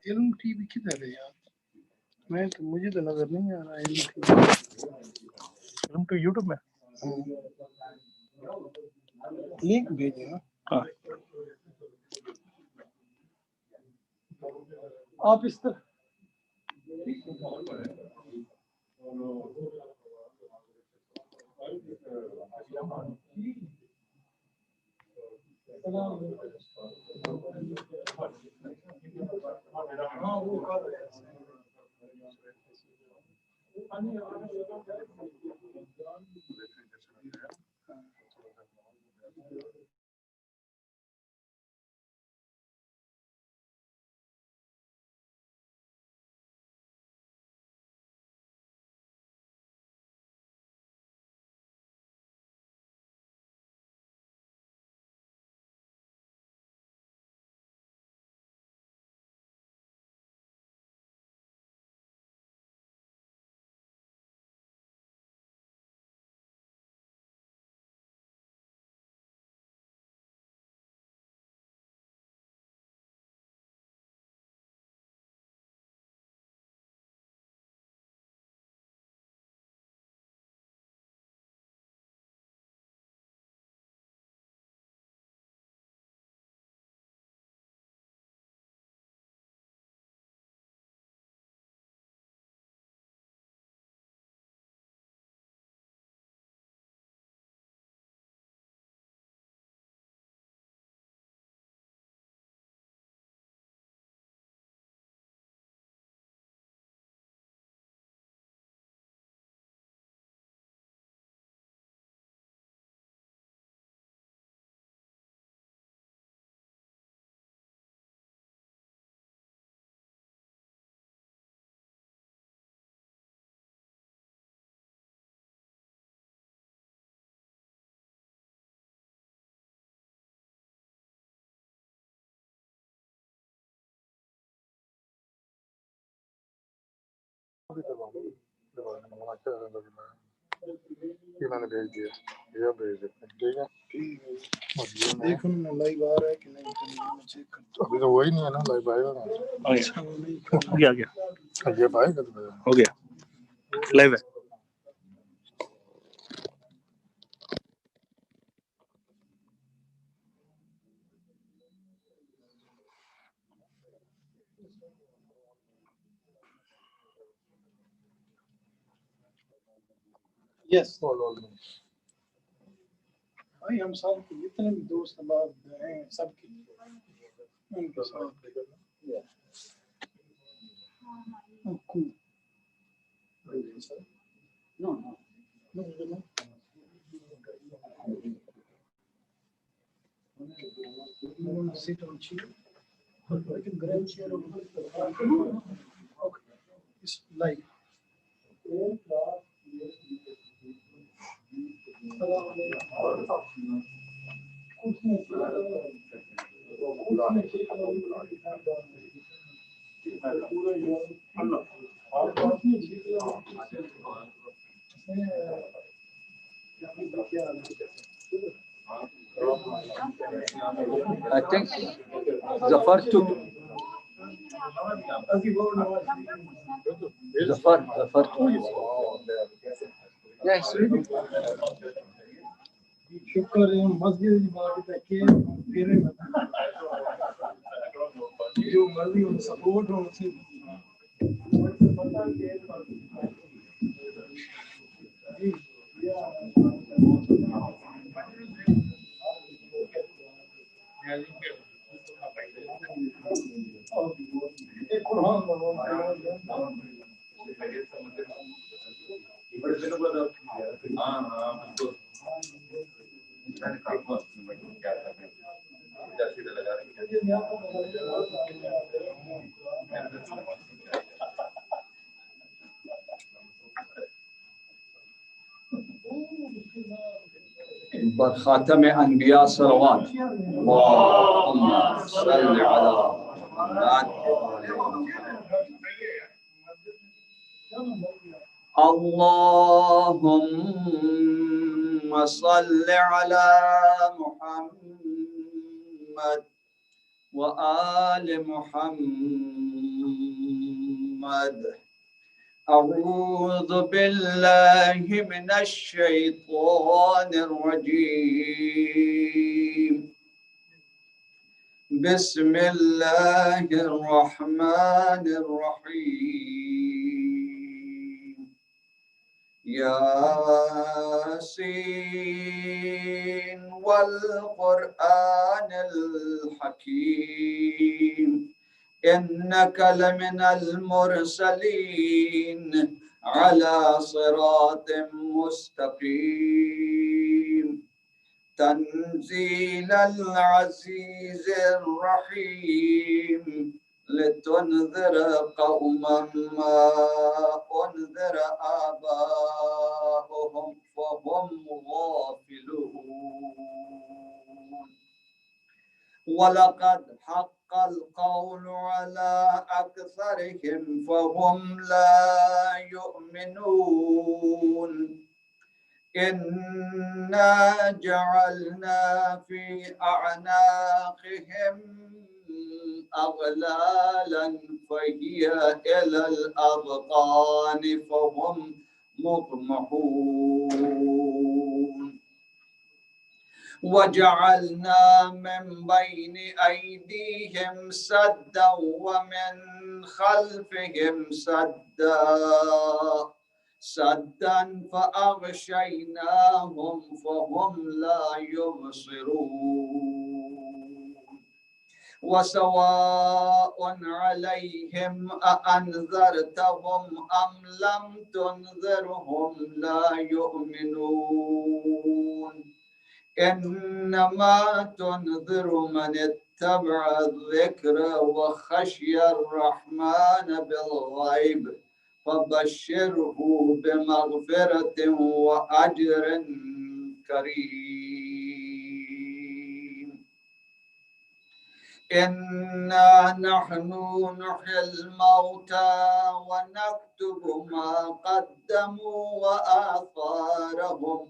इल्म टीवी किधर है यार? मैं तो मुझे तो नजर नहीं आ रहा इल्म टीवी। इल्म तो यूट्यूब में लिंक भेजे ना। हाँ आप इस तरह ये मैंने भेज दिया, ये भेज देते हैं, ठीक है? देखो ना लाइव आ रहा है कि नहीं, चेक कर। अभी तो वही नहीं है ना, लाइव आएगा ना। अच्छा हो गया ये आएगा तो हो गया लाइव है। यस भाई, हम सब जितने भी दोस्त बात हैं सबके उनके साथ cool. No. You want to sit on chair? I can grab chair over there. Okay. It's live. I think Zafar took. Zafar. Yes. शुक्र है मस्जिद की बात है कि फिर जो मर्जी हो सपोर्ट हो उसे خاتم أنبياء صلوات اللهم صل على محمد. اللهم صل على محمد وآل محمد. أعوذ بالله من الشيطان الرجيم. بسم الله الرحمن الرحيم. ياسين والقرآن الحكيم إنك لمن المرسلين على صراط مستقيم تنزيل العزيز الرحيم لتنذر قوما ما أنذر آباؤهم فهم غافلون. ولقد حق القول على أكثرهم فهم لا يؤمنون. إنا جعلنا في أعناقهم أغلالا فهي إلى الأذقان فهم مقمحون. وجعلنا من بين أيديهم سدا ومن خلفهم سدا فأغشيناهم فهم لا يبصرون. وسواء عليهم أأنذرتهم أم لم تنذرهم لا يؤمنون. إنما تنذر من اتبع الذكر وخشي الرحمن بالغيب فبشره بمغفرة وأجر كريم. إنا نحن نحيي الموتى ونكتب ما قدموا وآثارهم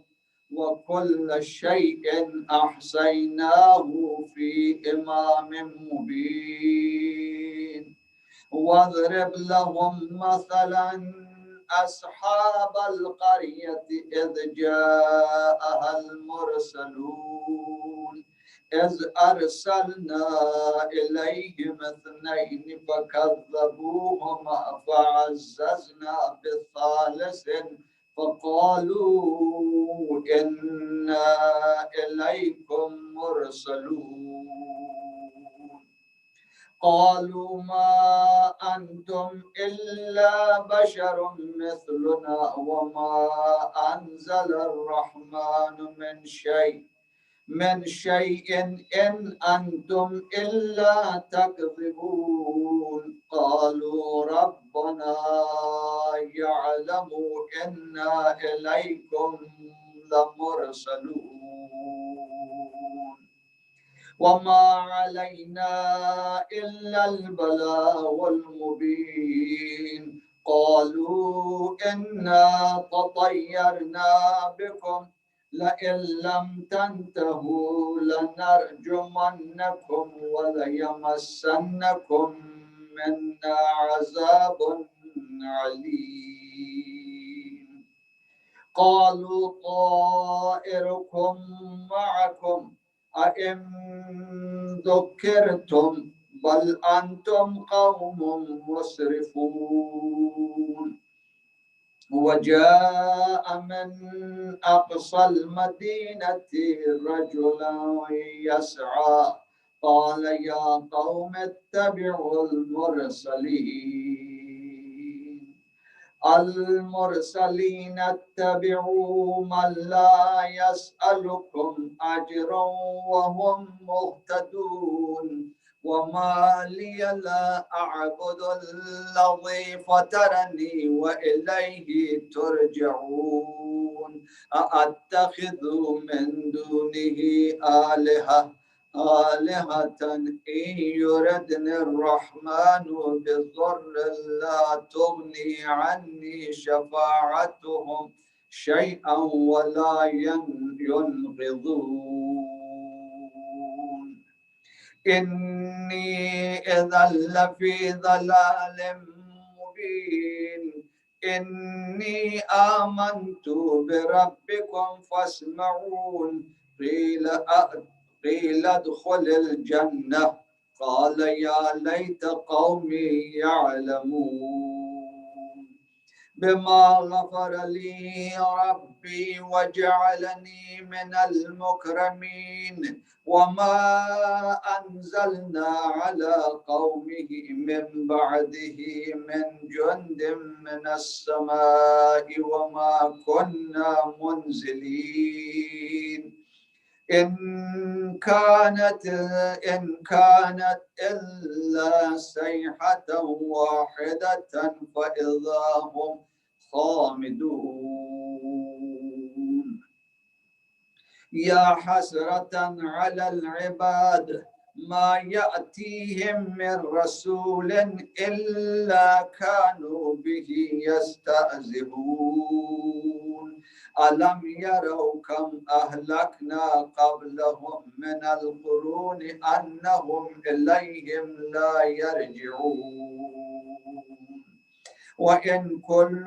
وكل شيء أحصيناه في إمام مبين. واضرب لهم مثلا أصحاب القرية إذ جاءها المرسلون إذ أرسلنا إليهم 2 فكذبوهما فعززنا بثالث فقالوا إنا إليكم مرسلون. قالوا ما أنتم إلا بشر مثلنا وما أنزل الرحمن من شيء إن أنتم إلا تكذبون. قالوا ربنا يعلم إنا إليكم لمرسلون وما علينا إلا البلاغ المبين. قالوا إنا تطيرنا بكم لئن لم تنتهوا لنرجمنكم وليمسنكم منا عذاب عليم. قالوا طائركم معكم أئن ذكرتم بل أنتم قوم مسرفون. وجاء من أقصى المدينة رجلا يسعى قال يا قوم اتبعوا المرسلين اتبعوا من لا يسألكم أجرا وهم مهتدون. وما لي لا أعبد الذي فطرني وإليه ترجعون. أأتخذ من دونه آلهة إن يردني الرحمن بضر لا تغني عني شفاعتهم شيئا ولا ينقذون. إني إذا لفي ضلال مبين إني آمنت بربكم فاسمعون قيل ادخل الجنة قال يا ليت قومي يعلمون بما غفر لي ربي وجعلني من المكرمين وما أنزلنا على قومه من بعده من جند من السماء وما كنا منزلين إن كانت إلا صيحة واحدة فإذا هم خامدون يا حسرة على العباد ما يأتيهم من رسول إلا كانوا به يستهزئون ألم يروا كم أهلكنا قبلهم من القرون أنهم إليهم لا يرجعون وإن كل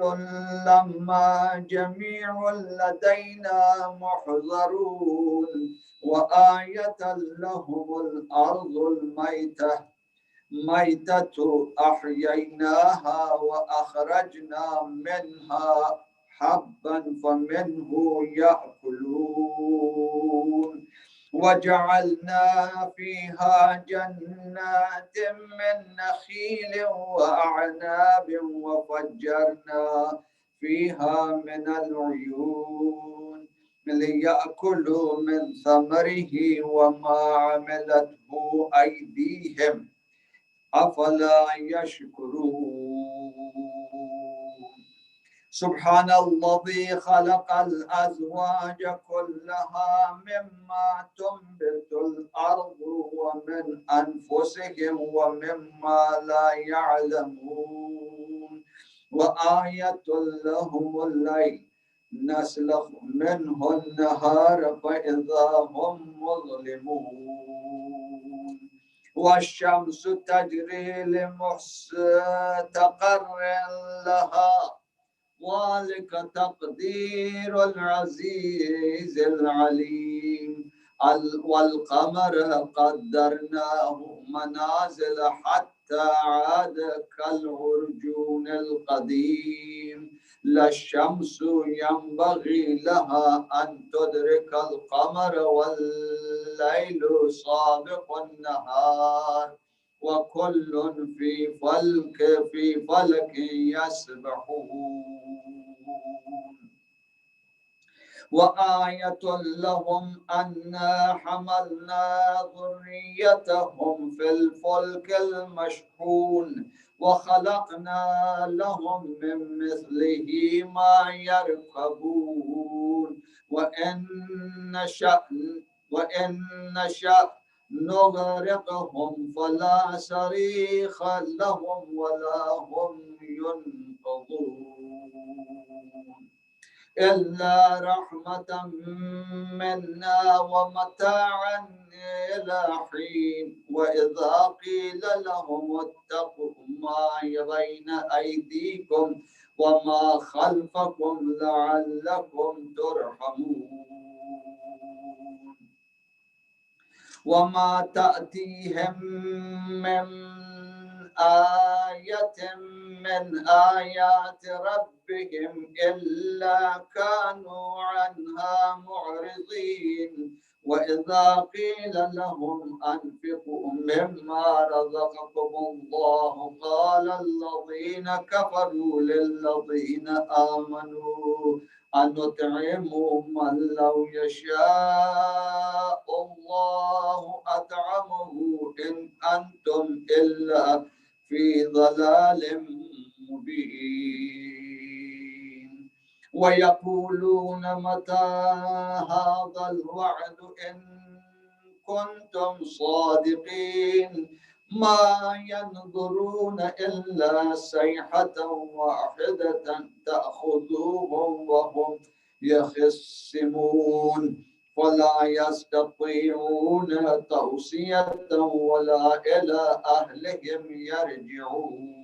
لما جميع لدينا محضرون وآية لهم الأرض ميتة أحييناها وأخرجنا منها حبا فمنه يأكلون وجعلنا فيها جنات من نخيل وأعناب وفجرنا فيها من العيون ليأكلوا من ثمره وما عملته أيديهم أفلا يشكرون سبحان الذي خلق الأزواج كلها مما تنبت الأرض ومن أنفسهم ومما لا يعلمون وآية لهم الليل نسلخ منه النهار فإذا هم مظلمون والشمس تجري لمستقر لها ذلك تقدير العزيز العليم والقمر قدرناه منازل حتى عاد كالعرجون القديم لا الشمس ينبغي لها أن تدرك القمر والليل سابق النهار وكل في فلك يسبحون وآية لهم أنا حملنا ذريتهم في الفلك المشحون وخلقنا لهم من مثله ما يركبون وإن نشأ نغرقهم فلا صريخ لهم ولا هم ينقذون إلا رحمة منا ومتاعا إلى حين وإذا قيل لهم اتقوا ما بين أيديكم وما خلفكم لعلكم ترحمون وما تأتيهم من آية من آيات ربهم إلا كانوا عنها معرضين وإذا قيل لهم أنفقوا مما رزقكم الله قال الذين كفروا للذين آمنوا أنطعم من لو يشاء الله أطعمه إن أنتم إلا في ضلال مبين ويقولون متى هذا الوعد إن كنتم صادقين ما ينظرون إلا صيحة واحدة تأخذوهم وهم يخصمون فلا يستطيعون توصية ولا إلى أهلهم يرجعون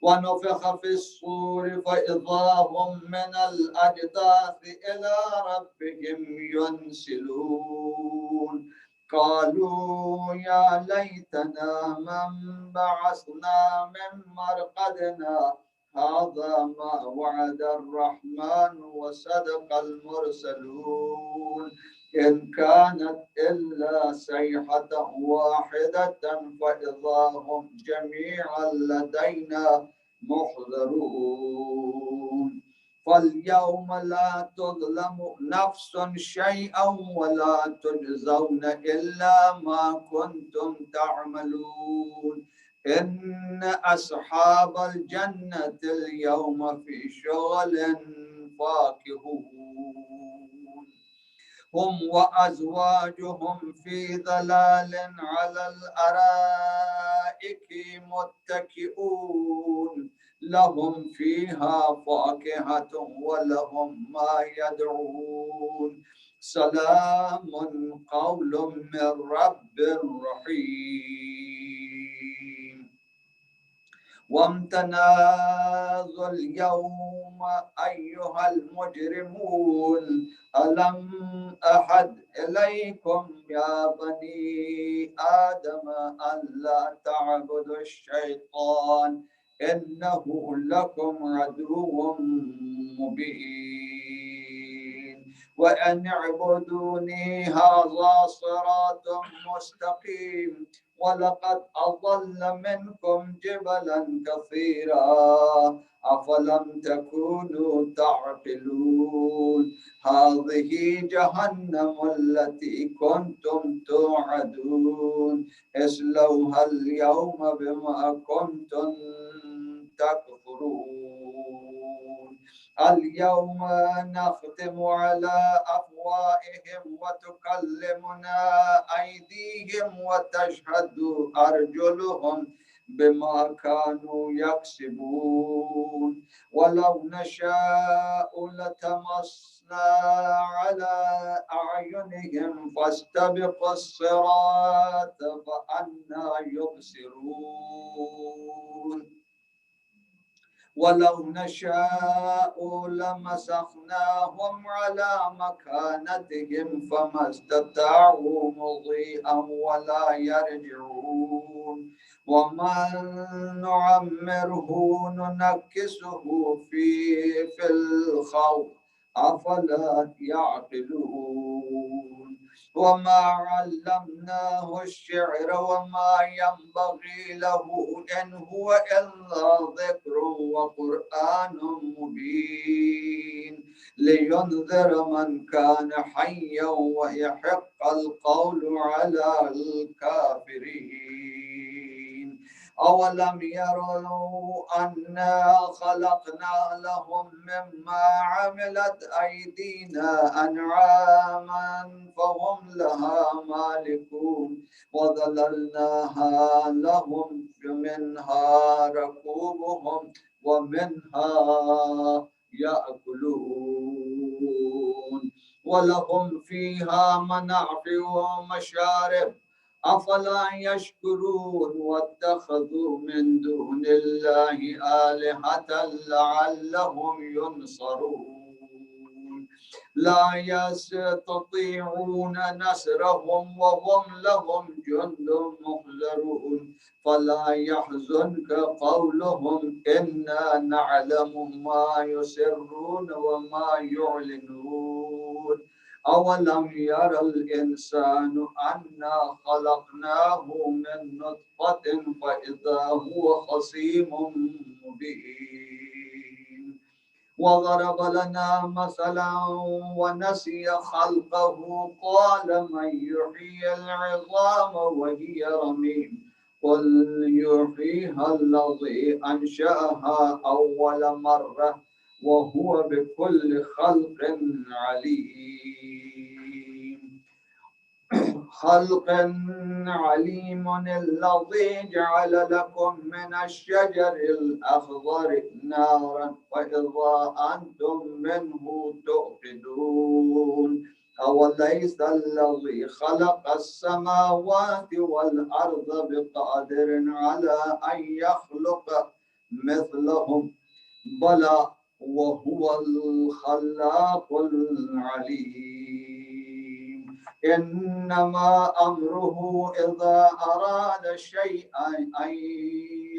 ونفخ في الصور فإذا هم من الأجداث إلى ربهم ينسلون قالوا يا ليتنا من بعثنا من مرقدنا هذا ما وعد الرحمن وصدق المرسلون إن كانت إلا صيحة واحدة فإذا هم جميعا لدينا محضرون فاليوم لا تظلم نفس شيئا ولا تجزون إلا ما كنتم تعملون إن أصحاب الجنة اليوم في شغل فاكهون هم وأزواجهم في ظلال على الأرائك متكئون لهم فيها فاكهة ولهم ما يدعون سلام قول من رب رحيم وامتناظ اليوم أيها المجرمون ألم أحد إليكم يا بني آدم أن لا تعبدوا الشيطان إنه لكم عدو مبين وأن اعبدوني هذا صراط مستقيم ولقد أضل منكم جبلا كثيرا أفلم تكونوا تعقلون هذه جهنم التي كنتم توعدون اصلوها اليوم بما كنتم تكفرون اليوم نختم على أفواههم وتكلمنا أيديهم وتشهد أرجلهم بما كانوا يكسبون ولو نشاء لتمسنا على أعينهم فاستبقوا الصراط فأنى يبصرون ولو نشاء لمسخناهم على مكانتهم فما استطاعوا مضيئا ولا يرجعون ومن نعمره ننكسه في الخلق أفلا يعقلون وما علمناه الشعر وما ينبغي له إن هو إلا ذكر وقرآن مبين لينذر من كان حيا ويحق القول على الكافرين أولم يروا أنا خلقنا لهم مما عملت أيدينا أنعاما فهم لها مالكون وظللناها لهم منها ركوبهم ومنها يأكلون ولهم فيها منافع ومشارب أفلا يشكرون واتخذوا من دون الله آلهة لعلهم ينصرون لا يستطيعون نصرهم وهم لهم جند محضرون فلا يحزنك قولهم إنا نعلم ما يسرون وما يعلنون أولم يرى الإنسان أنا خلقناه من نطفة فإذا هو خصيم مبين وضرب لنا مثلا ونسي خلقه قال من يحيي العظام وهي رميم قل يحييها الذي أنشأها أول مرة وهو بكل خلق عليم خلق عليم الذي جعل لكم من الشجر الأخضر نارا وإذا أنتم منه توقدون أوليس الذي خلق السماوات والأرض بقادر على أن يخلق مثلهم بلى وهو الخلاق العليم إنما أمره إذا أراد شيئا أن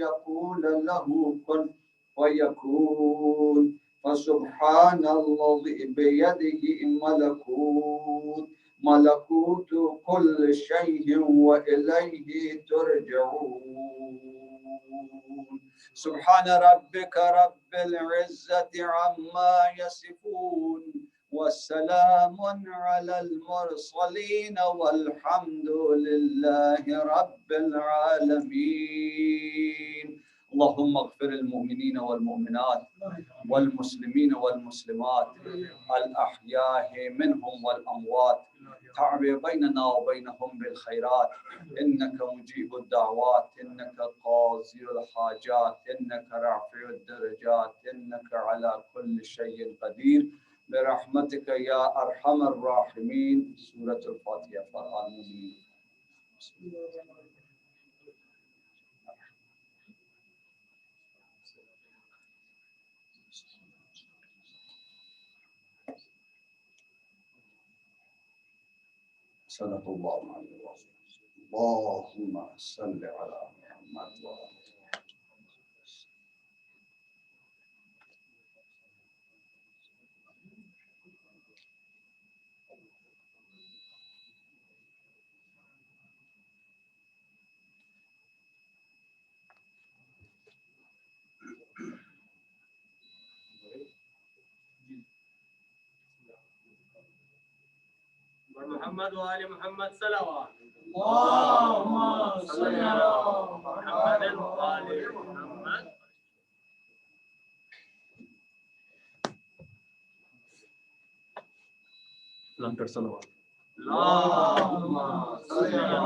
يقول له كن فيكون فسبحان الذي بيده ملكوت كل شيء وإليه ترجعون سبحان ربك رب العزة عما يصفون والسلام على المرسلين والحمد لله رب العالمين اللهم اغفر المؤمنين والمؤمنات والمسلمين والمسلمات الأحياء منهم والأموات تعب بيننا وبينهم بالخيرات إنك مجيب الدعوات إنك قاضي الحاجات إنك رافع الدرجات إنك على كل شيء قدير برحمتك يا أرحم الراحمين سورة الفاتحة آمين صدق الله العلي العظيم اللهم صل على محمد وعلى محمد وآل محمد صلوات اللهم صل على محمد وآل محمد لنكر صلوات اللهم صل على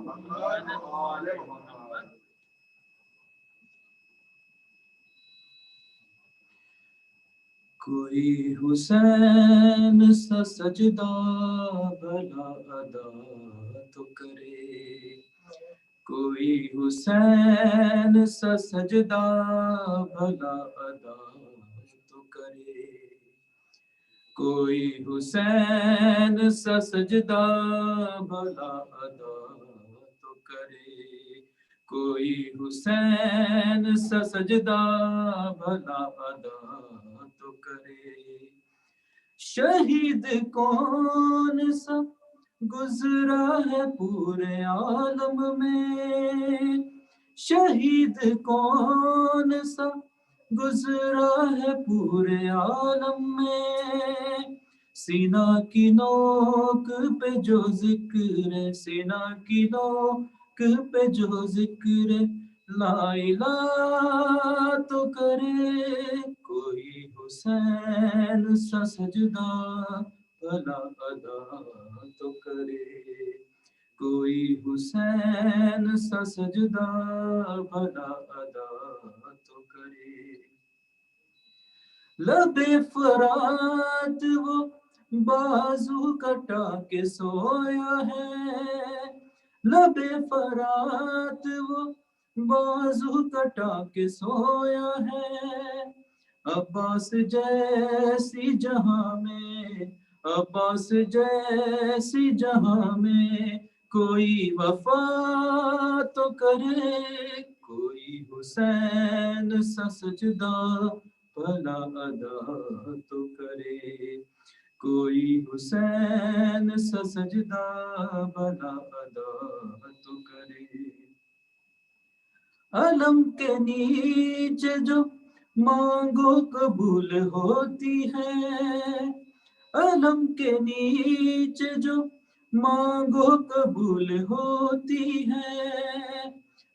محمد وآل محمد कोई हुसैन सा सजदा भला अदा तो करे कोई हुसैन सा सजदा भला अदा तो करे कोई हुसैन सा सजदा भला अदा तो करे कोई हुसैन सा सजदा भला अदा तो करे शहीद कौन सा गुजरा है पूरे आलम में शहीद कौन सा गुजरा है पूरे आलम में सीना की नोक पे जो जिक्र है सीना की नोक पे जो जिक्र है ला इलाहा तो करे कोई हुसैन सा सजदा भला अदा तो करे कोई हुसैन सा सजदा भला अदा तो करे लबे फरात वो बाजू कटा के सोया है लबे फरात वो बाजू कटा के सोया है अब्बास जैसी जहां में अब्बास जैसी जहां में कोई वफा तो करे कोई हुसैन सा सजदा भला अदा तो करे कोई हुसैन सा सजदा भला अदा तो करे अलम के नीचे जो मांगो कबूल होती है अलम के नीचे जो मांगो कबूल होती है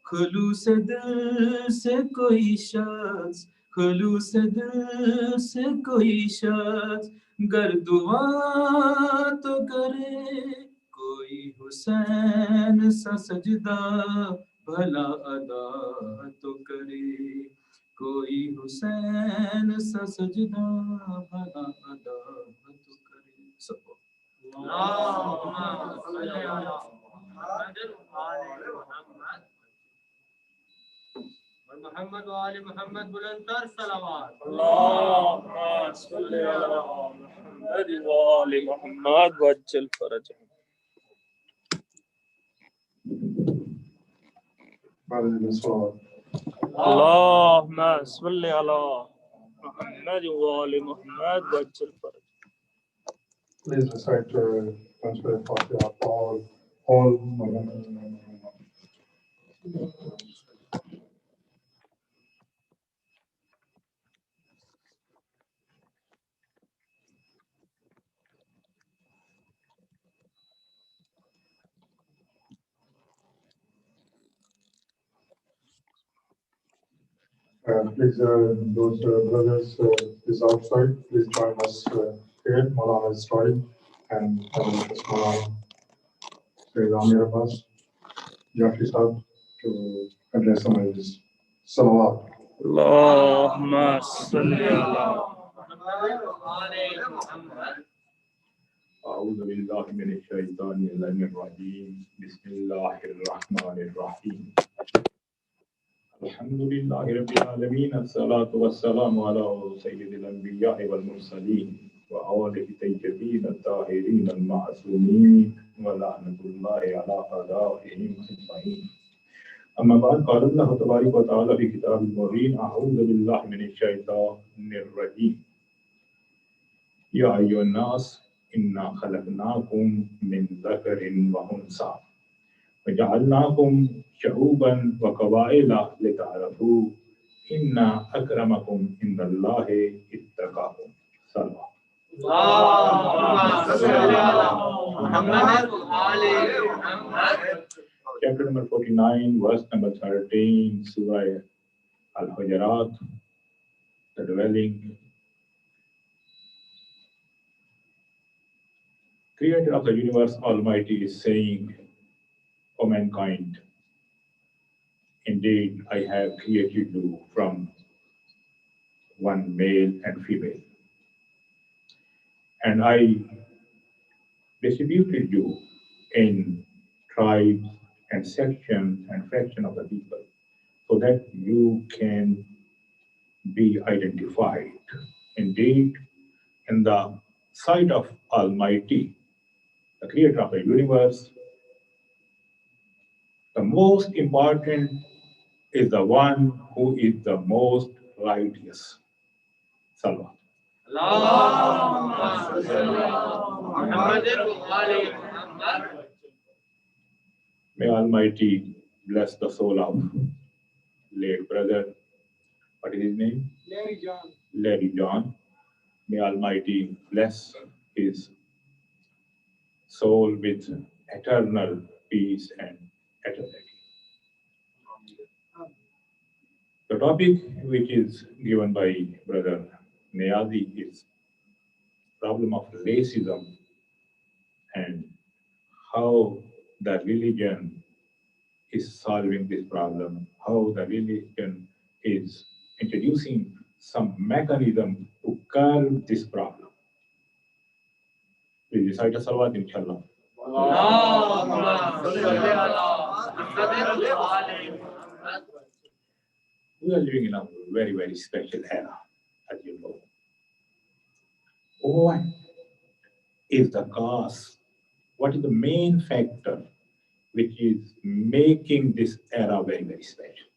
खुलूस दिल से कोई शख्स खुलूस दिल से कोई शख्स गर दुआ तो करे कोई हुसैन सा सजदा भला अदा तो करे, कोई हुसैन सा सजदा भला अदा तो करे। सबको मोहम्मद वाले मोहम्मद बुलंदर सलावत। अल्लाहुम्मा सल्ली अला मुहम्मद व आलि मुहम्मद वज्जल फरजहम। अल्लाहुम्मा सल्ली अला मुहम्मद व आलि Muhammad वज्जल फरजहम। Please recite Translate Fatiha for all Muslims. Please, those brothers is outside. Please join us here. Maulana is starting, and Maulana Sayyid Amir Abbas, Jafri Saab, to address the Majlis. Salawat. Allahumma salli ala أعوذ بالله من الشيطان الرجيم بسم الله الرحمن الرحيم الحمد لله رب العالمين الصلاة والسلام على سيد الأنبياء والمرسلين وآله الطيبين الطاهرين المعصومين ولعنة الله على أعدائهم أجمعين أما بعد قال الله تبارك وتعالى في كتاب المبين أعوذ بالله من الشيطان الرجيم يا أيها الناس إنا خلقناكم من ذكر وأنثى وجعلناكم شعوبا وقبائل لتعارفوا إن أكرمكم عند الله اتقاكم. صلى Chapter number 49, verse number 13, Surah Al-Hujarat, the dwelling. Creator of the universe Almighty is saying, O mankind, indeed I have created you from one male and female, and I distributed you in tribes and sections and fractions of the people, so that you can be identified. Indeed, in the sight of Almighty, the creator of the universe, the most important is the one who is the most righteous. Salwa. May Almighty bless the soul of late brother. What is his name? Larry John. Larry John. May Almighty bless his soul with eternal peace and eternity. The topic which is given by Brother Niazi is problem of racism and how the religion is solving this problem, how the religion is introducing some mechanism to curb this problem. Please recite a salawat, inshallah. We are living in a very, very special era, as you know. What is the cause? What is the main factor which is making this era very, very special?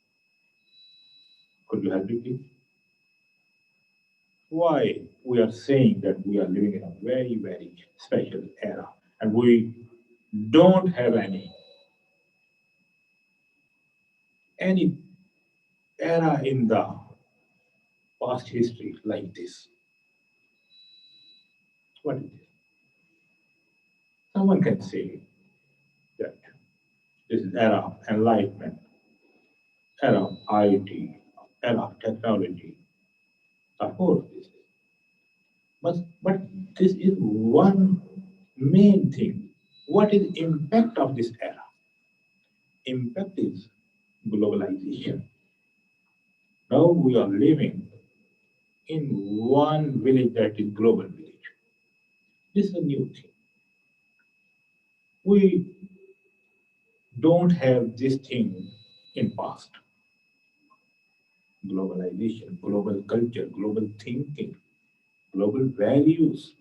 Could you help me, please? Why we are saying that we are living in a very, very special era and we don't have any era in the past history like this. What is it? Someone can say that this is era of enlightenment, era of IT, era of technology. Of course, this is. But this is one main thing What is impact of this era? Impact is globalization. Now we are living in one village that is global village. This is a new thing. We don't have this thing in past. Globalization, global culture, global thinking, global values.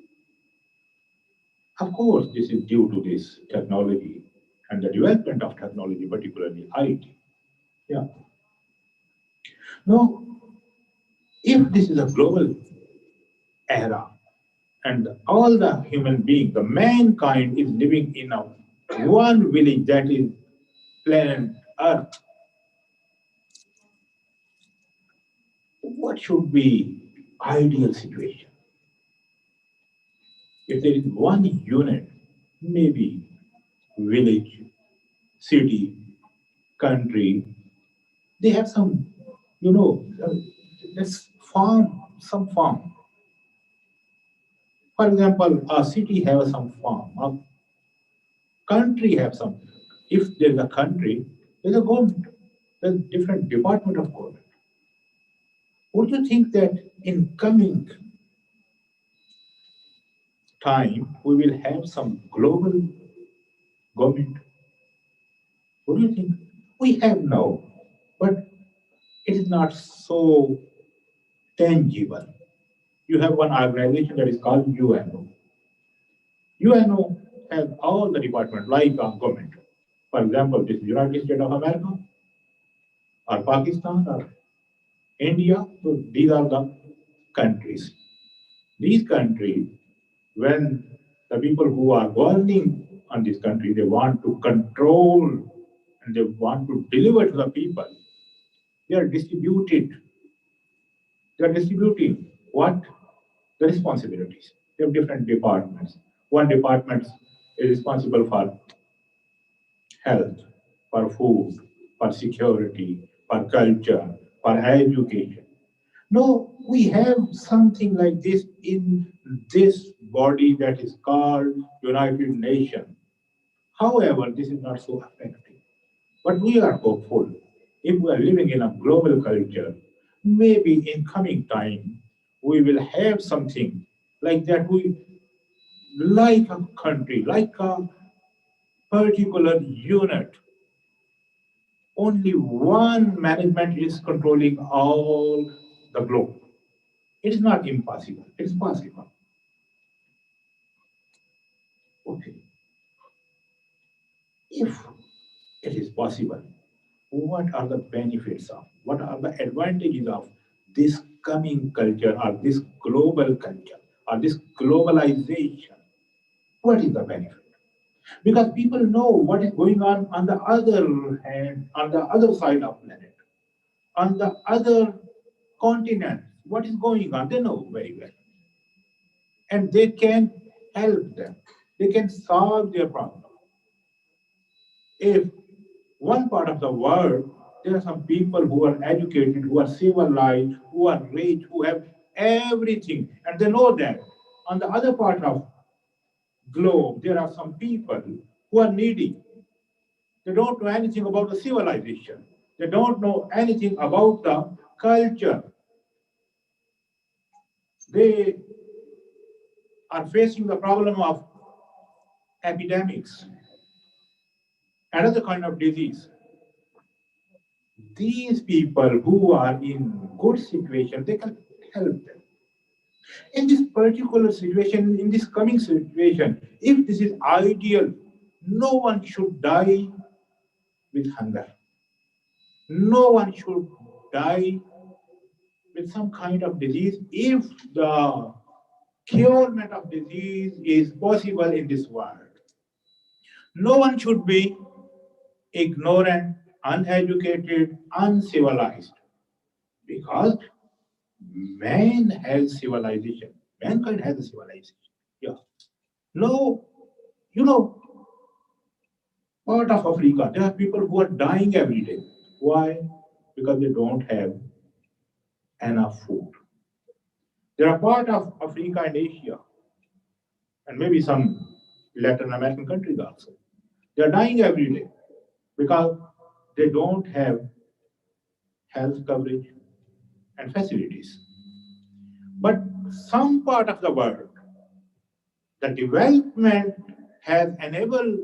Of course, this is due to this technology and the development of technology, particularly IT. Yeah. Now, if this is a global era and all the human beings, the mankind is living in a one village that is planet Earth, what should be ideal situation? If there is one unit, maybe village, city, country, they have some, let's farm, some farm. For example, a city have some farm, a country have some. If there's a country, there's a government, there's different department of government. Would you think that in coming time we will have some global government? What do you think? We have now, but it is not so tangible. You have one organization that is called UNO. UNO has all the departments like a government. For example, this is United States of America, or Pakistan, or India. So these are the countries. These countries, when the people who are governing on this country, they want to control and they want to deliver to the people, they are distributed. They are distributing what? The responsibilities. They have different departments. One department is responsible for health, for food, for security, for culture, for education. No, we have something like this in this body that is called United Nations. However, this is not so effective. But we are hopeful. If we are living in a global culture, maybe in coming time, we will have something like that. We like a country, like a particular unit. Only one management is controlling all the globe. It is not impossible. It's possible. Okay. If it is possible, what are the benefits of, what are the advantages of this coming culture or this global culture or this globalization? What is the benefit? Because people know what is going on the other hand, on the other side of planet, on the other continent, what is going on, they know very well. And they can help them. They can solve their problem. If one part of the world, there are some people who are educated, who are civilized, who are rich, who have everything, and they know that. On the other part of globe, there are some people who are needy. They don't know anything about the civilization. They don't know anything about the culture. They are facing the problem of epidemics, another kind of disease. These people who are in good situation, they can help them. In this particular situation, in this coming situation, if this is ideal, no one should die with hunger. No one should die with some kind of disease if the curement of disease is possible in this world. No one should be ignorant, uneducated, uncivilized, because man has civilization. Mankind has a civilization. Yeah. No, part of Africa, there are people who are dying every day. Why? Because they don't have enough food. There are part of Africa and Asia, and maybe some Latin American countries also. They are dying every day because they don't have health coverage and facilities. But some part of the world, the development has enabled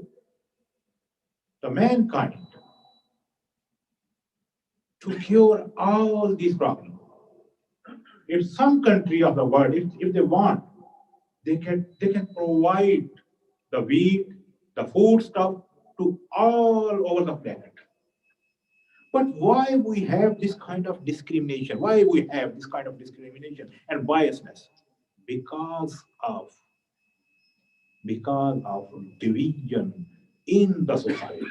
the mankind to cure all these problems. If some country of the world, if they want, they can provide the wheat, the food stuff to all over the planet. But why we have this kind of discrimination? Why we have this kind of discrimination and biasness? Because of division in the society,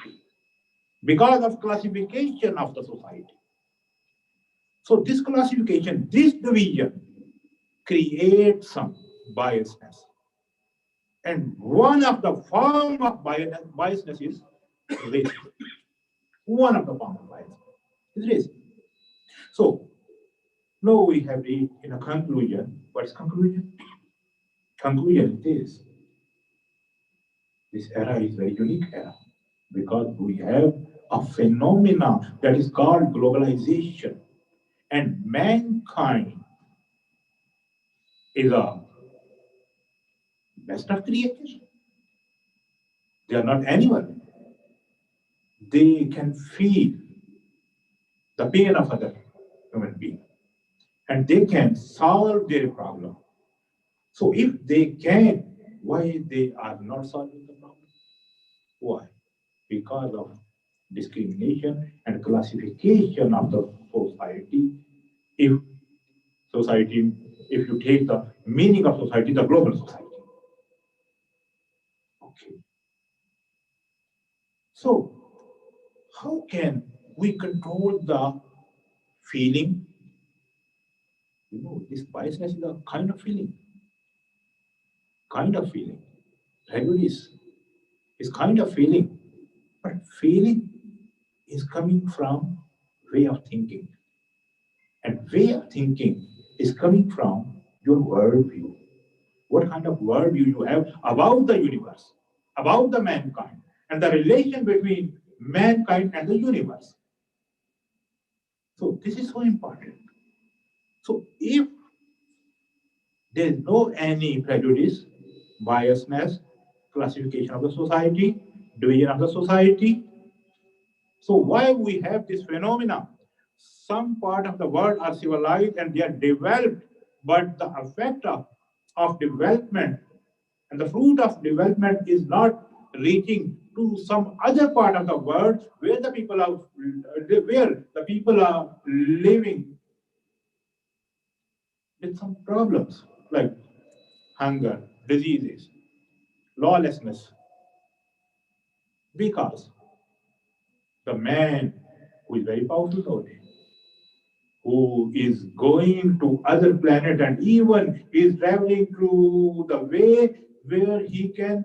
because of classification of the society. So this classification, this division creates some biasness. And one of the form of biasness is racism. One of the form of biasness is racism. So now we have reached in a conclusion. What is conclusion? Conclusion is this era is very unique era because we have a phenomena that is called globalization, and mankind is a best of creatures. They are not animal. They can feel the pain of other human being, and they can solve their problem. So if they can, why they are not solving the problem? Why? Because of discrimination and classification of the society. If society, if you take the meaning of society, the global society. Okay. So how can we control the feeling? You know, this biasness is a kind of feeling. Prejudice is kind of feeling. But feeling is coming from way of thinking. And way of thinking is coming from your worldview. What kind of worldview you have about the universe, about the mankind, and the relation between mankind and the universe. So this is so important. So if there is no any prejudice, biasness, classification of the society, division of the society, so why we have this phenomena? Some part of the world are civilized and they are developed, but the effect of development and the fruit of development is not reaching to some other part of the world where the people are living with some problems like hunger, diseases, lawlessness, because the man who is very powerful nowadays, who is going to other planet and even is traveling to the way where he can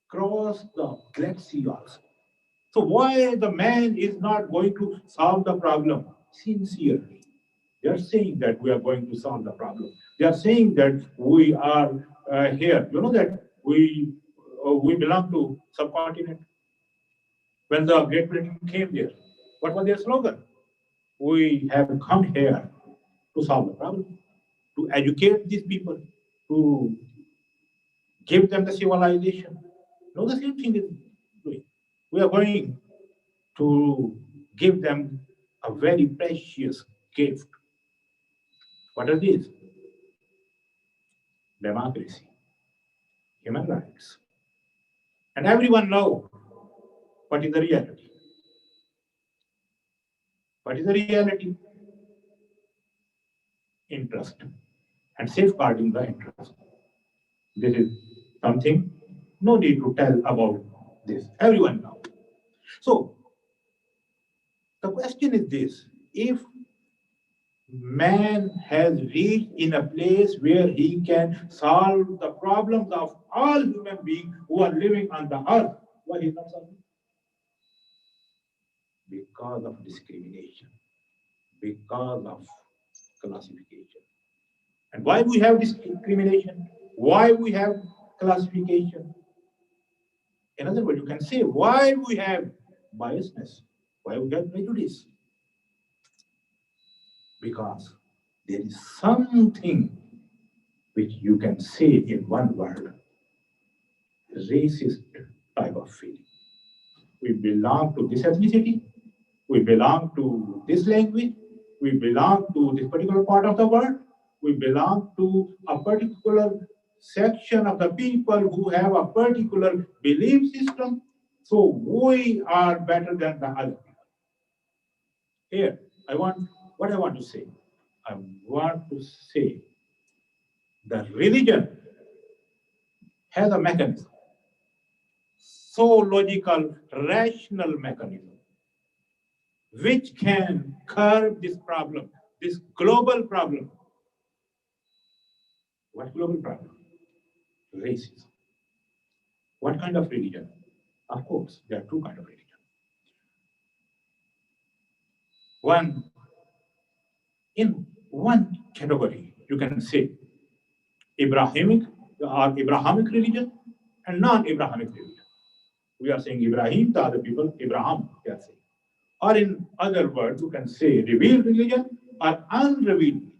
cross the galaxy also. So why the man is not going to solve the problem sincerely? They are saying that we are going to solve the problem. They are saying that we are here. You know that we belong to subcontinent. When the Great Britain came there, what was their slogan? We have come here to solve the problem, to educate these people, to give them the civilization. No, the same thing is doing. We are going to give them a very precious gift. What are these? Democracy, human rights. And everyone knows what is the reality. What is the reality? Interest and safeguarding the interest. This is something no need to tell about this. Everyone knows. So the question is this: if man has reached in a place where he can solve the problems of all human beings who are living on the earth, why he is not solving? Because of discrimination, because of classification. And why we have discrimination? Why we have classification. In other words, you can say why we have biasness, why we have prejudice. Because there is something which you can say in one word, racist type of feeling. We belong to this ethnicity, we belong to this language, we belong to this particular part of the world, we belong to a particular section of the people who have a particular belief system, so we are better than the other people. Here, what I want to say. I want to say that religion has a mechanism, so logical, rational mechanism, which can curb this problem, this global problem. What global problem? Racism. What kind of religion? Of course, there are two kinds of religion. One, in one category, you can say Abrahamic religion and non-Abrahamic religion. We are saying Ibrahim, the other people, Abraham, they are saying. Or in other words, you can say revealed religion or unrevealed religion.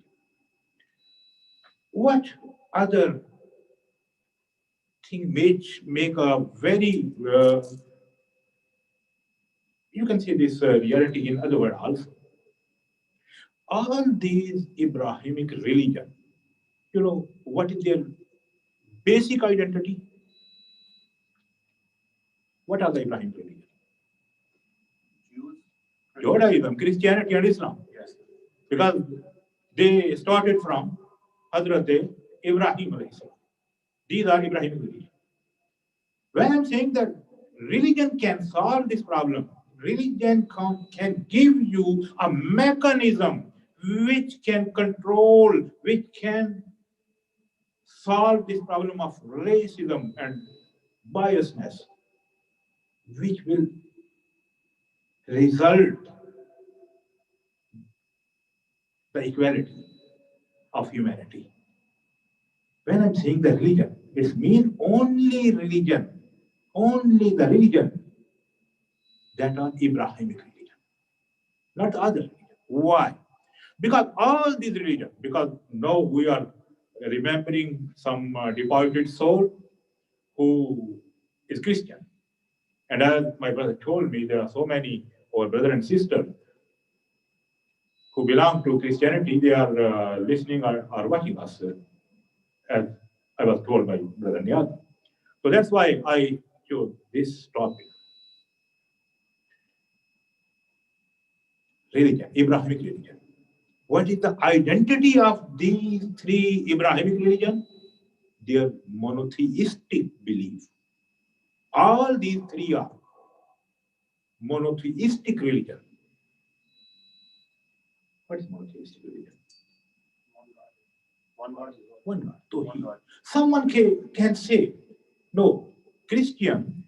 What other thing which make a very, you can say this reality in other words also. All these Abrahamic religion, what is their basic identity? What are the Abrahamic religion? Judaism, Christianity, and Islam. Yes. Because they started from Hazrat Ibrahim. These are Abrahamic religion. When I'm saying that religion can solve this problem, religion can give you a mechanism which can control, which can solve this problem of racism and biasness, which will result the equality of humanity. When I'm saying the religion, it means only the religion that are Abrahamic religion, not other religion. Why? Because all these religions, because now we are remembering some departed soul who is Christian. And as my brother told me, there are so many, our brother and sister, who belong to Christianity, they are listening or watching us, as I was told by Brother Niyad. So that's why I chose this topic. Religion, Abrahamic religion. What is the identity of these three Abrahamic religions? Their monotheistic belief. All these three are monotheistic religion. What is monotheistic religion? One God. Someone can say, no, Christian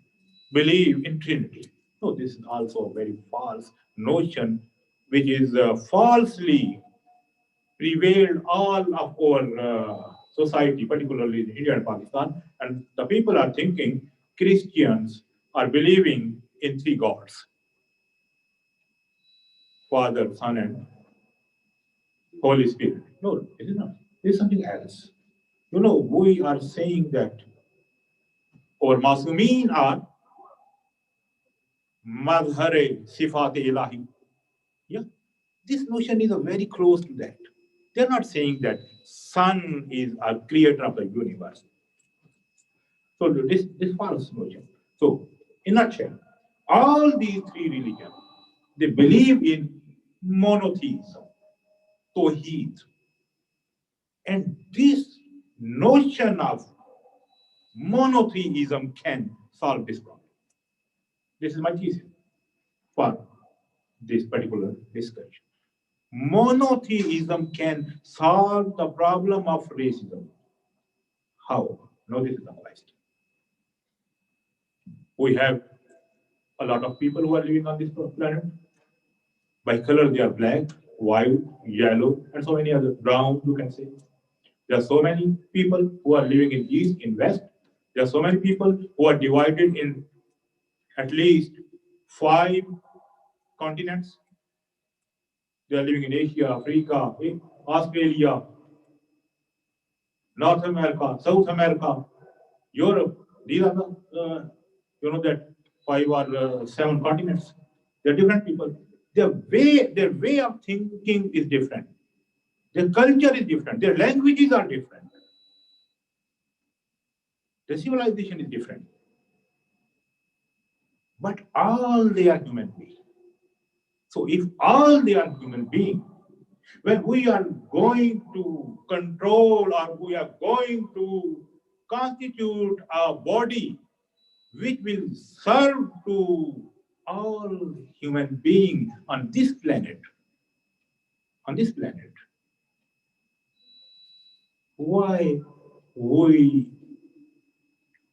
believe in Trinity. No, this is also a very false notion, which is falsely prevailed all of our society, particularly in India and Pakistan. And the people are thinking Christians are believing in three gods: Father, Son, and Holy Spirit. No, it is not. It is something else. We are saying that our Masumeen are Madhare Sifat Ilahi. Yeah, this notion is very close to that. They're not saying that Son is a creator of the universe. So this false notion. So, in a nutshell, all these three religions, they believe in monotheism, Tawheed. And this notion of monotheism can solve this problem. This is my thesis for this particular discussion. Monotheism can solve the problem of racism. How? Now this is the question. We have a lot of people who are living on this planet. By color, they are black, white, yellow, and so many other, brown, you can say. There are so many people who are living in East, in West, There are so many people who are divided in at least 5 continents. They are living in Asia, Africa, Australia, North America, South America, Europe. These are the, that 5 or 7 continents. They're different people. Their way of thinking is different. Their culture is different. Their languages are different. Their civilization is different. But all they are human beings. So if all they are human beings, when we are going to control or we are going to constitute a body which will serve to all human beings on this planet, why we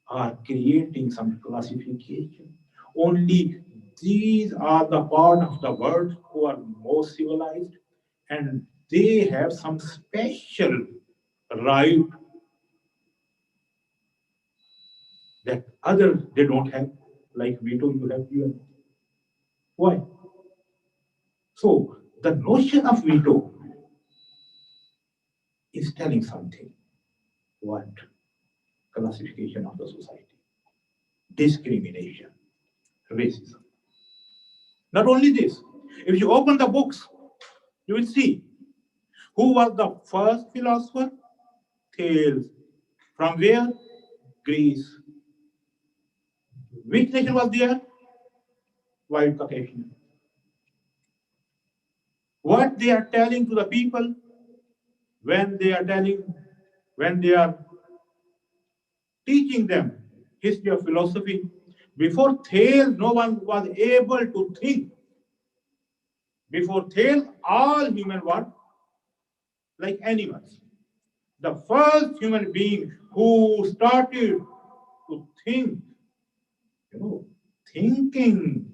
are creating some classification? Only these are the part of the world who are most civilized, and they have some special right that others they don't have, like veto you have here. Why? So the notion of veto is telling something. What? Classification of the society, discrimination, racism. Not only this, if you open the books, you will see who was the first philosopher? Thales. From where? Greece. Which nation was there? White Caucasian. What they are telling to the people when they are teaching them history of philosophy, before Thales, no one was able to think. Before Thales, all human were like animals. The first human being who started to think, thinking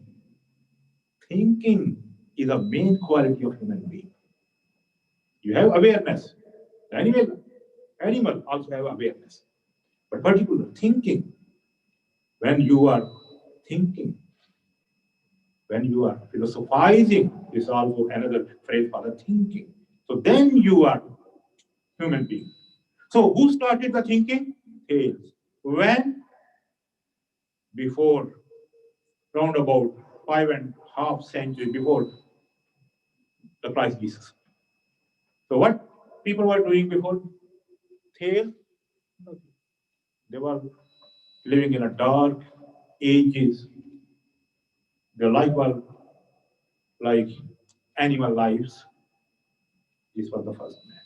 is a main quality of human being. You have awareness. Animal also have awareness. But particular thinking, when you are thinking, when you are philosophizing, is also another phrase for the thinking. So then you are human being. So who started the thinking? Thales. When? Before, round about 5.5 centuries before the Christ Jesus. So what people were doing before Thales? They were living in a dark ages. Their life was like animal lives. This was the first man.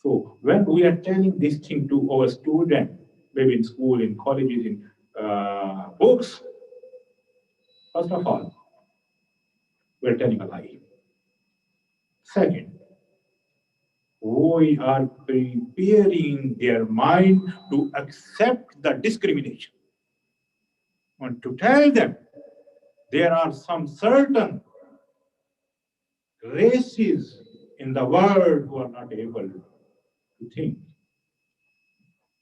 So when we are telling this thing to our students, maybe in school, in colleges, in books, first of all, we're telling a lie. Second, we are preparing their mind to accept the discrimination and to tell them there are some certain races in the world who are not able to think.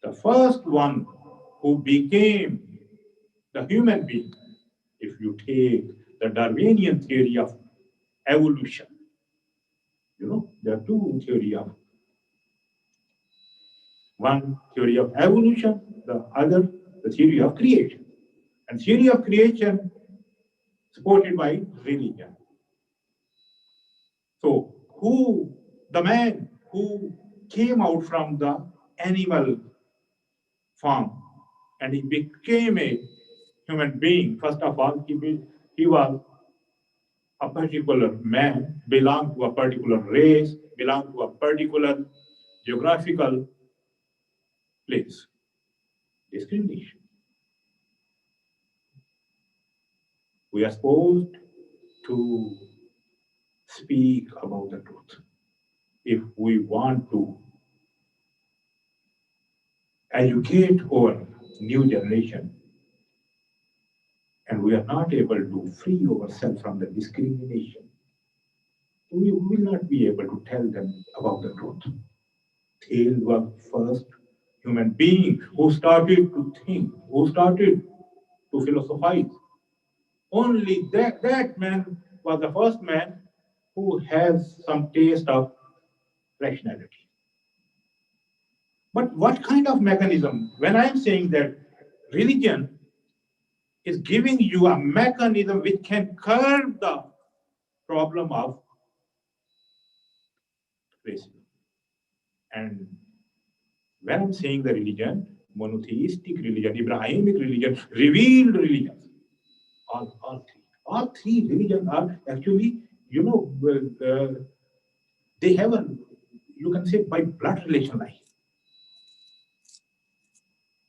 The first one who became the human being, if you take the Darwinian theory of evolution, there are two theories of one theory of evolution, the other the theory of creation. And theory of creation supported by religion. So the man who came out from the animal form and he became a human being, first of all, he was a particular man, belonged to a particular race, belonged to a particular geographical place. Discrimination. We are supposed to speak about the truth. If we want to educate our new generation, and we are not able to free ourselves from the discrimination, we will not be able to tell them about the truth. Thales was first human being who started to think, who started to philosophize. Only that man was the first man who has some taste of rationality. But what kind of mechanism? When I'm saying that religion is giving you a mechanism which can curb the problem of racism. And when I'm saying the religion, monotheistic religion, Abrahamic religion, revealed religions, all three religions are actually, they have a, you can say, by blood relation line.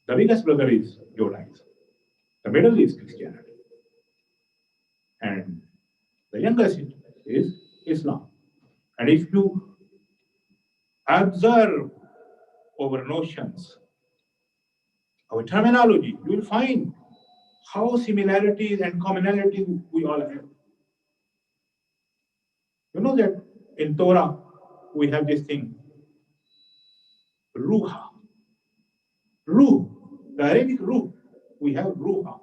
The biggest brother is Judaism. The middle is Christianity. And the youngest is Islam. And if you observe our notions, our terminology, you will find how similarities and commonalities we all have. You know that in Torah, we have this thing, Ruha. Ruh, the Arabic Ruh. We have Ruha,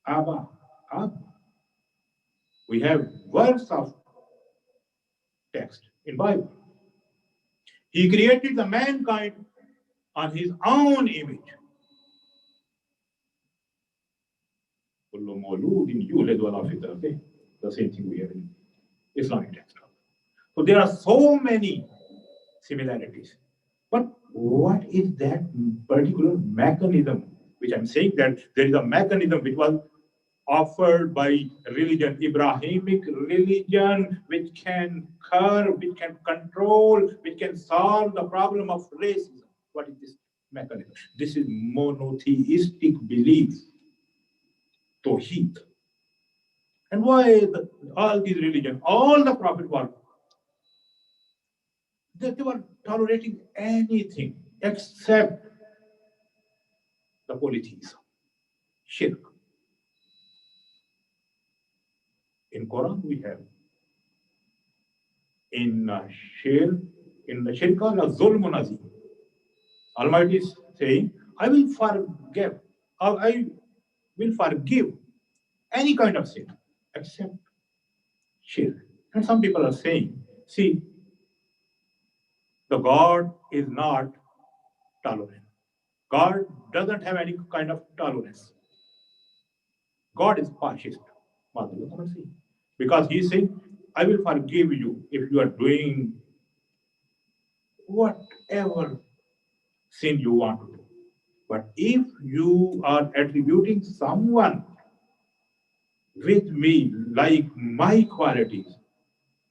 Abba, Ab. We have words of text in Bible. He created the mankind on his own image. The same thing we have in Islamic text. So there are so many similarities. But what is that particular mechanism? Which I'm saying that there is a mechanism which was offered by religion, Abrahamic religion, which can curb, which can control, which can solve the problem of racism. What is this mechanism? This is monotheistic belief, Tawheed. And why all these religions, all the prophet were, they were tolerating anything except the polytheism, shirk. In Quran we have in the shirk la zulmun azim. Almighty is saying, I will forgive, or I will forgive any kind of sin except shirk. And some people are saying, see, the God is not tolerant. God doesn't have any kind of tolerance. God is fascist. Because he's saying, I will forgive you if you are doing whatever sin you want to do. But if you are attributing someone with me like my qualities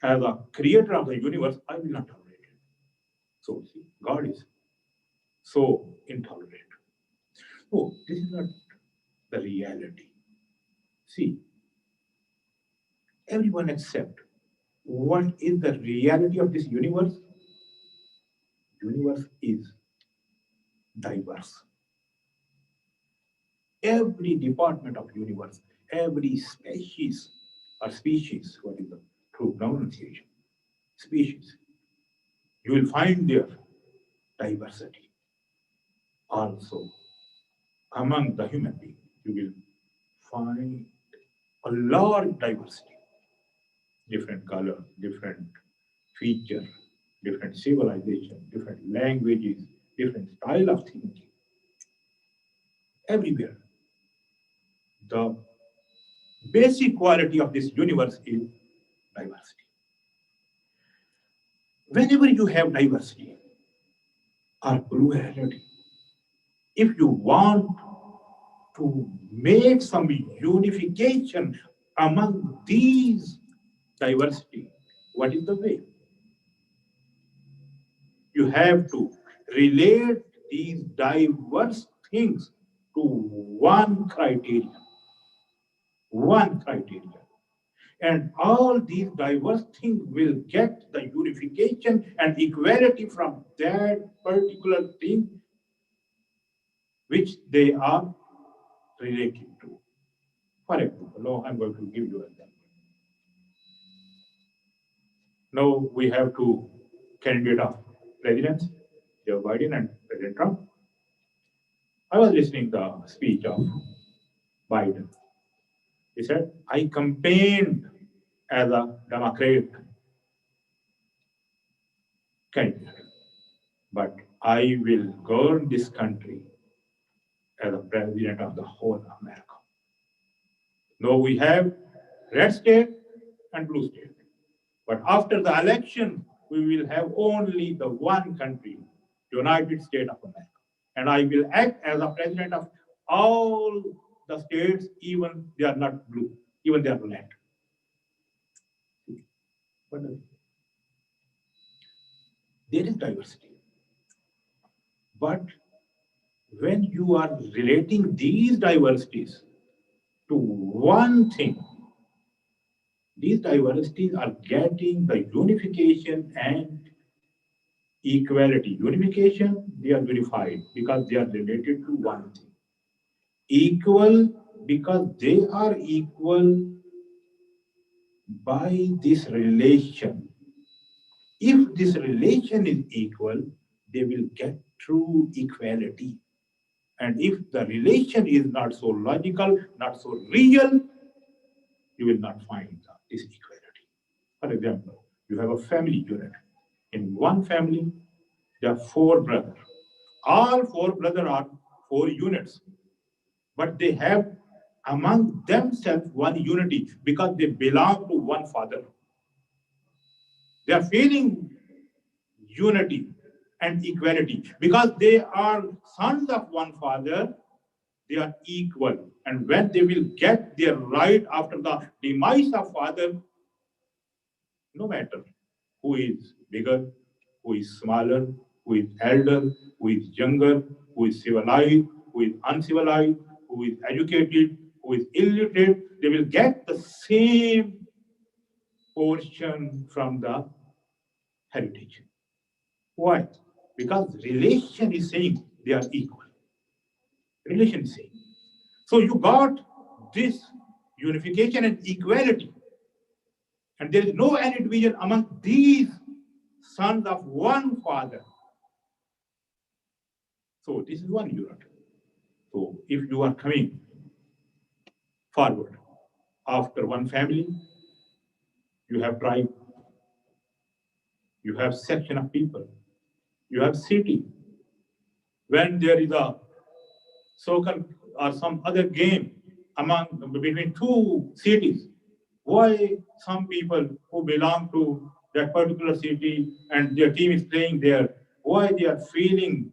as a creator of the universe, I will not tolerate it. So see, God is so intolerant. Oh, this is not the reality. See, everyone accept what is the reality of this universe. Universe is diverse. Every department of universe, every species, what is the true pronunciation? Species. You will find their diversity. Also, among the human beings, you will find a large diversity. Different color, different feature, different civilization, different languages, different style of thinking. Everywhere. The basic quality of this universe is diversity. Whenever you have diversity or plurality, if you want to make some unification among these diversity, what is the way? You have to relate these diverse things to one criteria. One criteria. And all these diverse things will get the unification and equality from that particular thing which they are related to. For example, now I'm going to give you an example. Now we have two candidates of presidents, Joe Biden and President Trump. I was listening to the speech of Biden. He said, I campaigned as a Democrat candidate, but I will govern this country as a president of the whole America. Now we have red state and blue state. But after the election, we will have only the one country, United States of America. And I will act as a president of all the states, even they are not blue, even they are red. But there is diversity. But when you are relating these diversities to one thing, these diversities are getting the unification and equality. Unification, they are unified because they are related to one thing. Equal, because they are equal by this relation. If this relation is equal, they will get true equality. And if the relation is not so logical, not so real, you will not find this equality. For example, you have a family unit. In one family, there are 4 brothers. All 4 brothers are 4 units, but they have among themselves one unity because they belong to one father. They are feeling unity and equality because they are sons of one father. They are equal, and when they will get their right after the demise of father, no matter who is bigger, who is smaller, who is elder, who is younger, who is civilized, who is uncivilized, who is educated, who is illiterate, they will get the same portion from the heritage. Why? Because relation is saying they are equal. Relation is saying. So you got this unification and equality. And there is no any division among these sons of one father. So this is one unit. So if you are coming forward after one family, you have tribe, you have section of people, you have city. When there is a so-called or some other game between 2 cities, why some people who belong to that particular city and their team is playing there, why they are feeling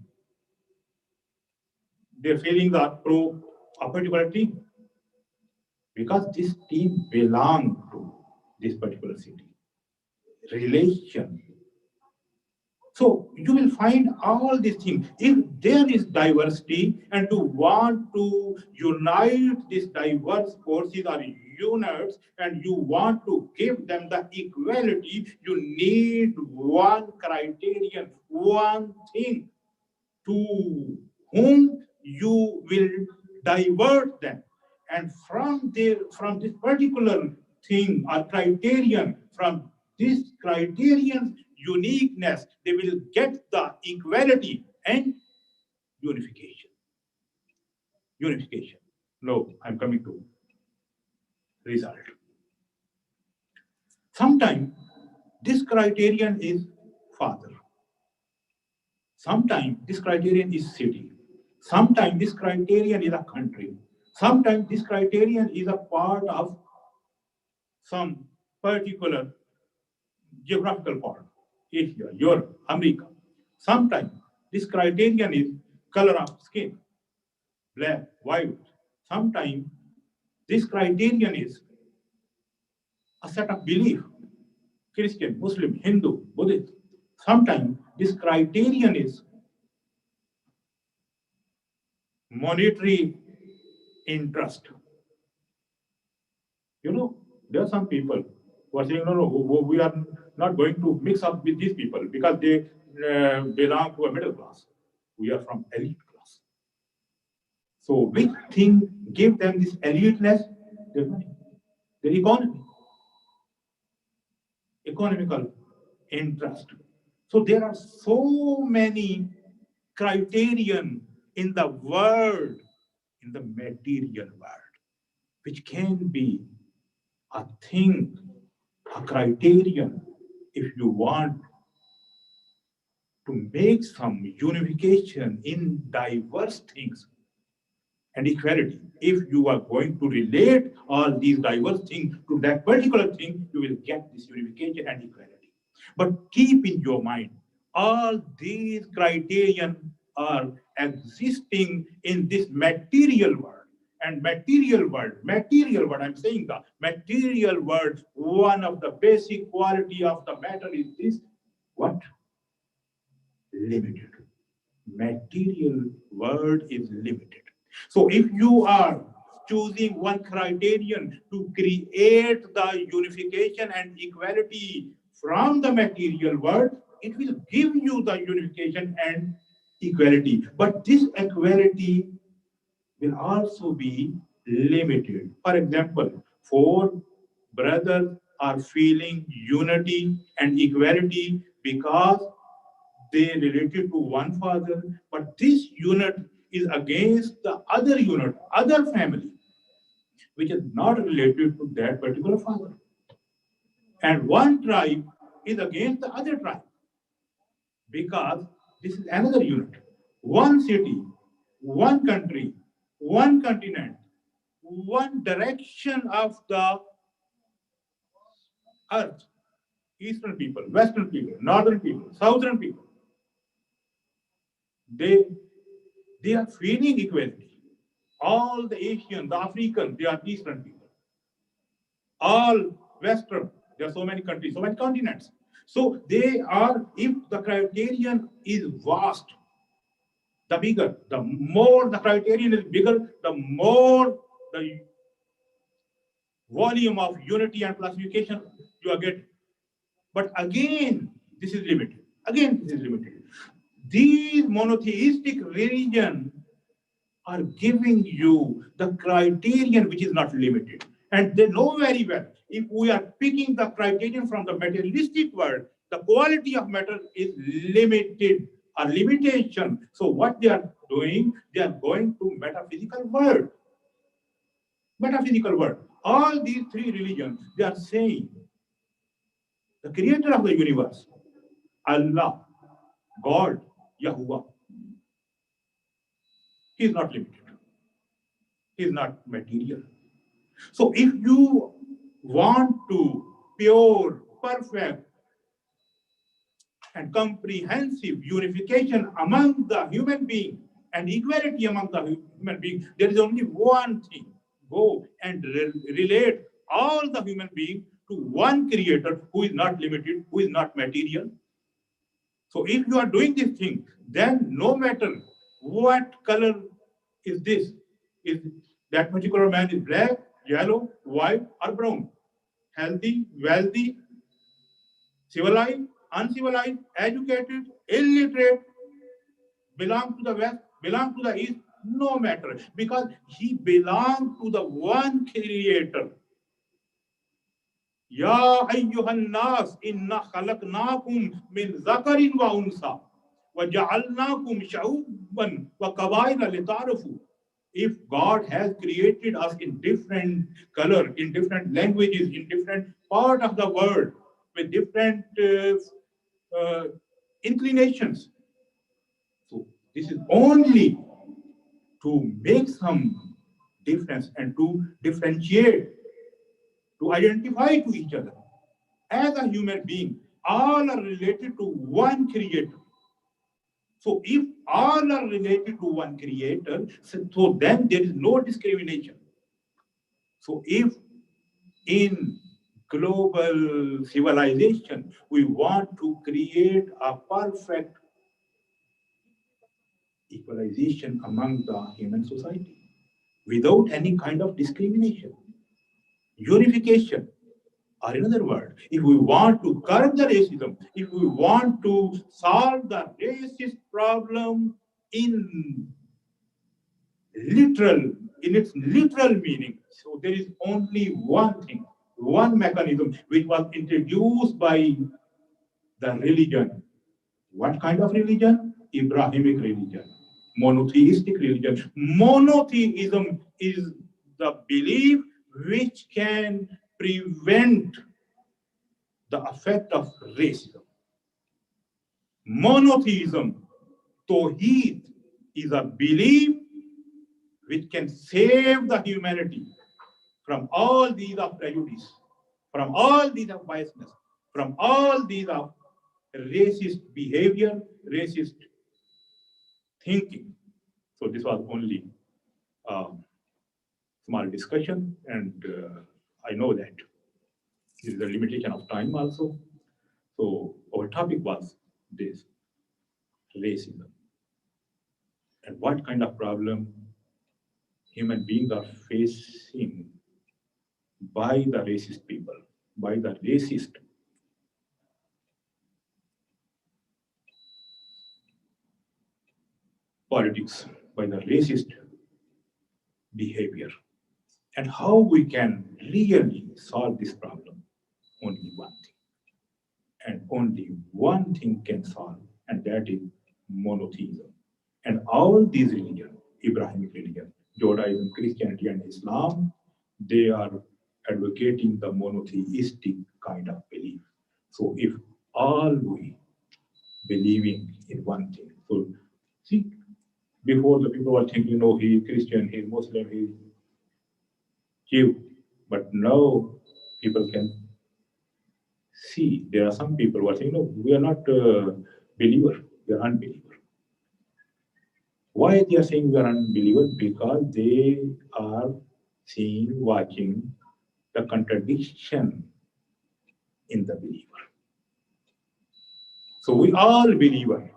the pro a particular team? Because this team belongs to this particular city. Relation. So you will find all these things. If there is diversity and to want to unite these diverse forces or units and you want to give them the equality, you need one criterion, one thing to whom you will divert them. And from this particular thing or criterion, from this criterion uniqueness, they will get the equality and unification. Unification. No, I'm coming to result. Sometimes this criterion is father. Sometimes this criterion is city. Sometimes this criterion is a country. Sometimes this criterion is a part of some particular geographical part, Asia, Europe, America. Sometimes this criterion is color of skin, black, white. Sometimes this criterion is a set of belief, Christian, Muslim, Hindu, Buddhist. Sometimes this criterion is monetary interest. There are some people who are saying, no, we are not going to mix up with these people because they belong to a middle class. We are from elite class. So which thing give them this eliteness? Their money, their economy, economical interest. So there are so many criterion in the world, in the material world, which can be a thing, a criterion, if you want to make some unification in diverse things and equality. If you are going to relate all these diverse things to that particular thing, you will get this unification and equality. But keep in your mind, all these criterion are existing in this material world. And material world, I'm saying the material world, one of the basic quality of the matter is this, what? Limited. Material world is limited. So if you are choosing one criterion to create the unification and equality from the material world, it will give you the unification and equality. But this equality will also be limited. For example, four brothers are feeling unity and equality because they related to one father, but this unit is against the other unit, other family, which is not related to that particular father. And one tribe is against the other tribe because this is another unit. One city, one country, one continent, one direction of the earth. Eastern people, Western people, Northern people, Southern people. They are feeling equality. All the Asian, the African, they are Eastern people. All Western, there are so many countries, so many continents. So they are, if the criterion is vast, the bigger, the more the criterion is bigger, the more the volume of unity and classification you are getting. But again, this is limited. Again, this is limited. These monotheistic religions are giving you the criterion which is not limited. And they know very well, if we are picking the criterion from the materialistic world, the quality of matter is limited, a limitation. So what they are doing, they are going to metaphysical world. Metaphysical world. All these three religions, they are saying, the creator of the universe, Allah, God, Yahuwah, he is not limited. He is not material. So if you want to pure, perfect, and comprehensive unification among the human being and equality among the human being, there is only one thing. Go and relate all the human beings to one creator who is not limited, who is not material. So if you are doing this thing, then no matter what color is this, is that particular man is black, yellow, white, or brown, healthy, wealthy, civilized, uncivilized, educated, illiterate, belong to the West, belong to the East, no matter, because he belongs to the one creator. Ya ayyuhan nas inna khalaqnakum min zakarin wa unsa wa ja'alnakum sha'uban wa qabaila lita'arafu. If God has created us in different color, in different languages, in different part of the world, with different inclinations, so this is only to make some difference and to differentiate, to identify to each other. As a human being, all are related to one creator. So if all are related to one creator, so then there is no discrimination. So if in global civilization, we want to create a perfect equalization among the human society without any kind of discrimination, unification, or in other words, if we want to curb the racism, if we want to solve the racist problem in its literal meaning, so there is only one thing, one mechanism which was introduced by the religion. What kind of religion? Abrahamic religion, monotheistic religion. Monotheism is the belief which can prevent the effect of racism. Monotheism, Tawheed, is a belief which can save the humanity from all these of prejudice, from all these of biasness, from all these of racist behavior, racist thinking. So this was only a small discussion, and I know that there is a limitation of time also. So our topic was this, racism, and what kind of problem human beings are facing by the racist people, by the racist politics, by the racist behavior, and how we can really solve this problem. Only one thing. And only one thing can solve, and that is monotheism. And all these religions, Abrahamic religion, Judaism, Christianity, and Islam, they are advocating the monotheistic kind of belief. So if all we believing in one thing, so see, before the people were thinking, no, he is Christian, he is Muslim, he is Jew, but now people can see there are some people who are saying, no, we are not believer, we are unbeliever. Why they are saying we are unbeliever? Because they are seeing, watching the contradiction in the believer. So we all believer,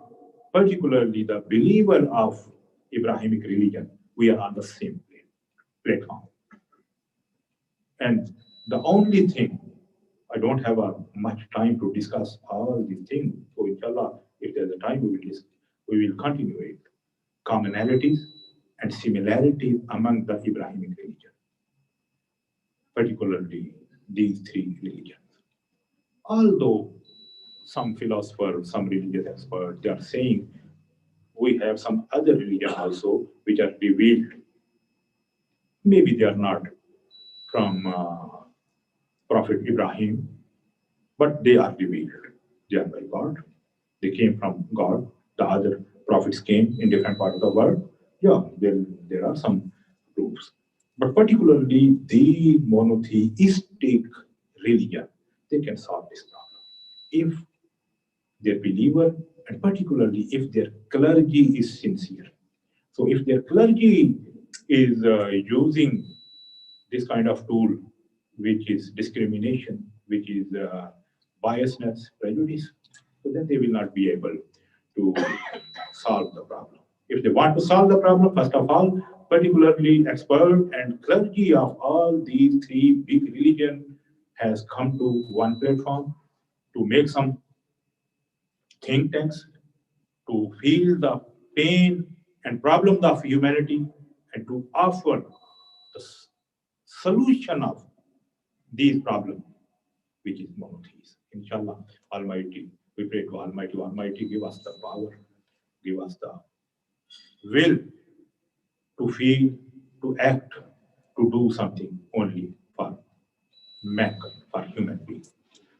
particularly the believer of Abrahamic religion, we are on the same platform. And the only thing, I don't have much time to discuss all these things. So inshallah, if there's a time, we will continue it. Commonalities and similarities among the Abrahamic religion, particularly these three religions. Although some philosophers, some religious experts, they are saying we have some other religion also which are revealed. Maybe they are not from Prophet Ibrahim, but they are revealed. They are by God. They came from God. The other prophets came in different parts of the world. Yeah, there are some proofs. But particularly the monotheistic religion, they can solve this problem. If their believer, and particularly if their clergy is sincere. So if their clergy is using this kind of tool, which is discrimination, which is biasness, prejudice, so then they will not be able to solve the problem. If they want to solve the problem, first of all, particularly expert and clergy of all these three big religions has come to one platform to make some think tanks, to feel the pain and problems of humanity, and to offer the solution of these problems, which is monotheism. Inshallah, Almighty, we pray to Almighty, give us the power, give us the will to feel, to act, to do something only for mankind, for human beings.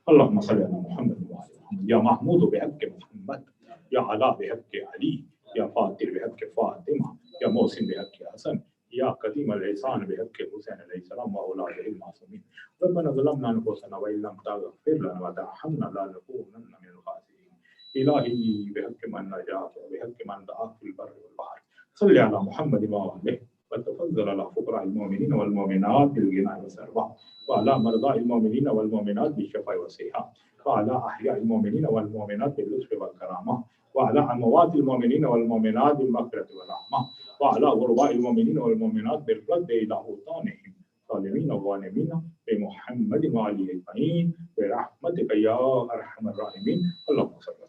اللهم صل على محمد وعلى محمد يا محمود بحق محمد يا علاء بحق علي يا فاطر بحق فاطمة يا محسن بحق حسن يا قديم الإحسان بحق حسين عليه السلام وأولاده المعصومين ربنا ظلمنا أنفسنا وإن لم تغفر لنا وترحمنا لنكونن من الخاسرين إلهي بحق من نجاك وبحق من دعاك في البر والبحر صل على محمد وآله وتفضل على فقراء المؤمنين والمؤمنات بالغنى والثروة وعلى مرضى المؤمنين والمؤمنات بالشفاء والصحة وعلى أحياء المؤمنين والمؤمنات باللطف والكرامة وعلى أموات المؤمنين والمؤمنات بالمغفرة والرحمة وعلى غرباء المؤمنين والمؤمنات بالرد إلى أوطانهم ظالمين وظالمين بمحمد وعلي أجمعين برحمتك يا أرحم الراحمين اللهم صل على